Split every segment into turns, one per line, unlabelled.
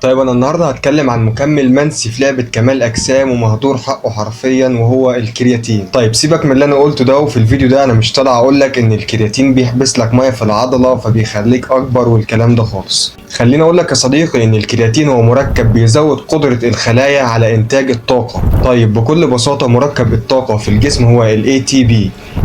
طيب انا النهارده هتكلم عن مكمل منسي في لعبه كمال اجسام ومهدور حقه حرفيا وهو الكرياتين. طيب سيبك من اللي انا قلته ده، وفي الفيديو ده انا مش طالع اقول لك ان الكرياتين بيحبس لك ميه في العضله فبيخليك اكبر والكلام ده خالص. خليني اقول لك يا صديقي ان الكرياتين هو مركب بيزود قدره الخلايا على انتاج الطاقه. طيب بكل بساطه مركب الطاقه في الجسم هو ال ATP،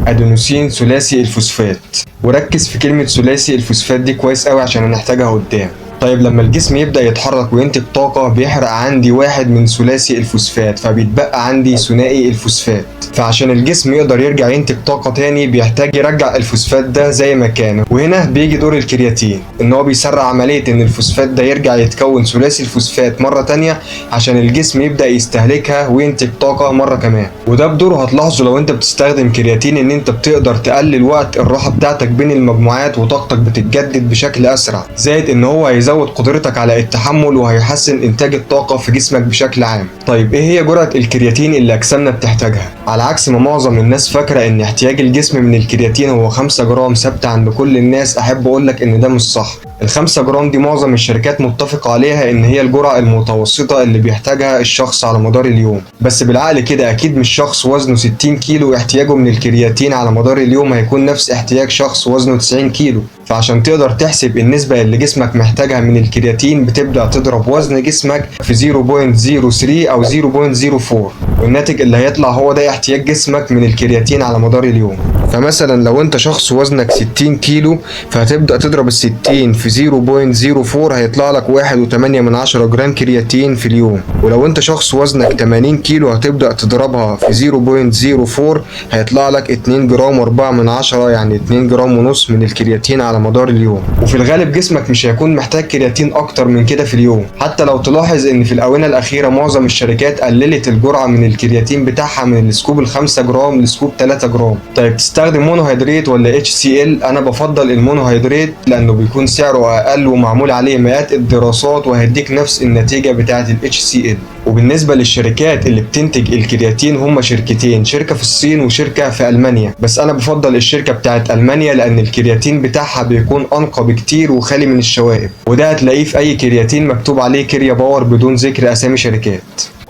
ادينوسين ثلاثي الفوسفات. وركز في كلمه ثلاثي الفوسفات دي كويس قوي عشان هنحتاجها قدام. طيب لما الجسم يبدأ يتحرك وينتج طاقة بيحرق عندي واحد من ثلاثي الفوسفات فبيتبقى عندي ثنائي الفوسفات. فعشان الجسم يقدر يرجع ينتج طاقة تاني بيحتاج يرجع الفوسفات ده زي ما كان، وهنا بيجي دور الكرياتين ان هو بيسرع عملية ان الفوسفات ده يرجع يتكون ثلاثي الفوسفات مرة تانية عشان الجسم يبدأ يستهلكها وينتج طاقة مرة كمان. وده بدوره هتلاحظه لو انت بتستخدم كرياتين ان انت بتقدر تقلل وقت الراحة بتاعتك بين المجموعات وطاقتك بتتجدد بشكل اسرع، زائد ان هو هيزود قدرتك على التحمل وهيحسن انتاج الطاقة في جسمك بشكل عام. طيب ايه هي جرعة الكرياتين اللي اجسامنا بتحتاجها؟ على عكس ما معظم الناس فاكرة ان احتياج الجسم من الكرياتين هو 5 جرام ثابتة عند كل الناس، احب اقولك ان ده مش صح. ال5 جرام دي معظم الشركات متفقة عليها ان هي الجرعة المتوسطة اللي بيحتاجها الشخص على مدار اليوم. بس بالعقل كده اكيد مش شخص وزنه 60 كيلو احتياجه من الكرياتين على مدار اليوم هيكون نفس احتياج شخص وزنه 90 كيلو. فعشان تقدر تحسب النسبة اللي جسمك محتاجها من الكرياتين بتبدأ تضرب وزن جسمك في 0.03 أو 0.04، والناتج اللي هيطلع هو ده احتياج جسمك من الكرياتين على مدار اليوم. فمثلا لو انت شخص وزنك 60 كيلو فهتبدأ تضرب ال60 في 0.04 هيطلع لك 1.8 جرام كرياتين في اليوم. ولو انت شخص وزنك 80 كيلو هتبدأ تضربها في 0.04 هيطلع لك 2 جرام و4 يعني 2 جرام ونص من الكرياتين على مدار اليوم. وفي الغالب جسمك مش هيكون محتاج كرياتين اكتر من كده في اليوم. حتى لو تلاحظ ان في الاونه الاخيره معظم الشركات قللت الجرعه من الكرياتين بتاعها من السكوب ال5 جرام لسكوب 3 جرام. طيب تستخدم مونوهيدرات ولا HCl؟ انا بفضل المونوهيدرات لانه بيكون سعره اقل ومعمول عليه مئات الدراسات وهيديك نفس النتيجه بتاعه HCl. وبالنسبه للشركات اللي بتنتج الكرياتين هم شركتين، شركه في الصين وشركه في المانيا، بس انا بفضل الشركه بتاعه المانيا لان الكرياتين بتاعها بيكون انقى بكتير وخالي من الشوائب، وده هتلاقيه في اي كرياتين مكتوب عليه كريا باور بدون ذكر اسامي شركات.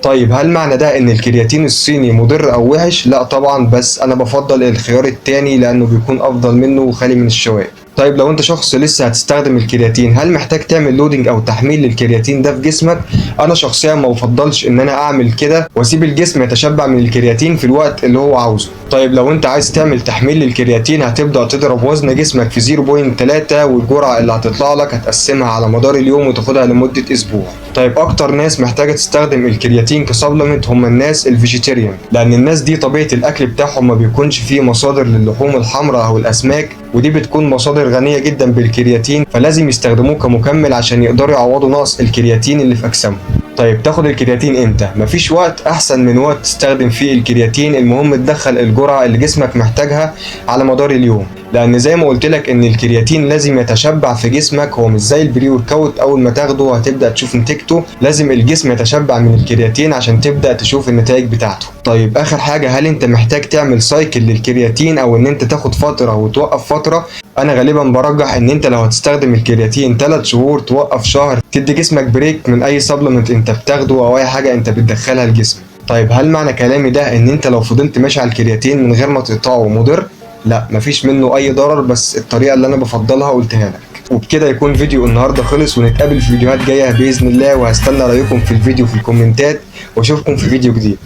طيب هل معنى ده ان الكرياتين الصيني مضر او وحش؟ لا طبعا، بس انا بفضل الخيار التاني لانه بيكون افضل منه وخالي من الشوائب. طيب لو انت شخص لسه هتستخدم الكرياتين هل محتاج تعمل لودنج او تحميل للكرياتين ده في جسمك؟ انا شخصيا ما بفضلش ان انا اعمل كده واسيب الجسم يتشبع من الكرياتين في الوقت اللي هو عاوزه. طيب لو انت عايز تعمل تحميل للكرياتين هتبدأ تضرب وزن جسمك في 0.3 والجرعة اللي هتطلع لك هتقسمها على مدار اليوم وتاخدها لمدة اسبوع. طيب اكتر ناس محتاجة تستخدم الكرياتين كسبلمنت هم الناس الفيجيتيريان، لان الناس دي طبيعة الاكل بتاعهم ما بيكونش فيه مصادر للحوم الحمراء او الاسماك، ودي بتكون مصادر غنية جدا بالكرياتين، فلازم يستخدموه كمكمل عشان يقدروا يعوضوا نقص الكرياتين اللي في اجسامهم. طيب تاخد الكرياتين امتى؟ مفيش وقت احسن من وقت تستخدم فيه الكرياتين، المهم تدخل الجرعة اللي جسمك محتاجها على مدار اليوم، لان زي ما قلت لك ان الكرياتين لازم يتشبع في جسمك. هو مش زي البري ورك اوت اول ما تاخده هتبدا تشوف نتيجته، لازم الجسم يتشبع من الكرياتين عشان تبدا تشوف النتائج بتاعته. طيب اخر حاجه، هل انت محتاج تعمل سايكل للكرياتين او ان انت تاخد فتره وتوقف فتره؟ انا غالبا برجح ان انت لو هتستخدم الكرياتين 3 شهور توقف شهر، تدي جسمك بريك من اي سبلمنت انت بتاخده او اي حاجه انت بتدخلها الجسم. طيب هل معنى كلامي ده ان انت لو فضلت ماشي على الكرياتين من غير ما تقطعه مضر؟ لا، مفيش منه اي ضرر، بس الطريقه اللي انا بفضلها قلتها لك. وبكده يكون فيديو النهارده خلص، ونتقابل في فيديوهات جايه باذن الله، وهستنى رايكم في الفيديو في الكومنتات، واشوفكم في فيديو جديد.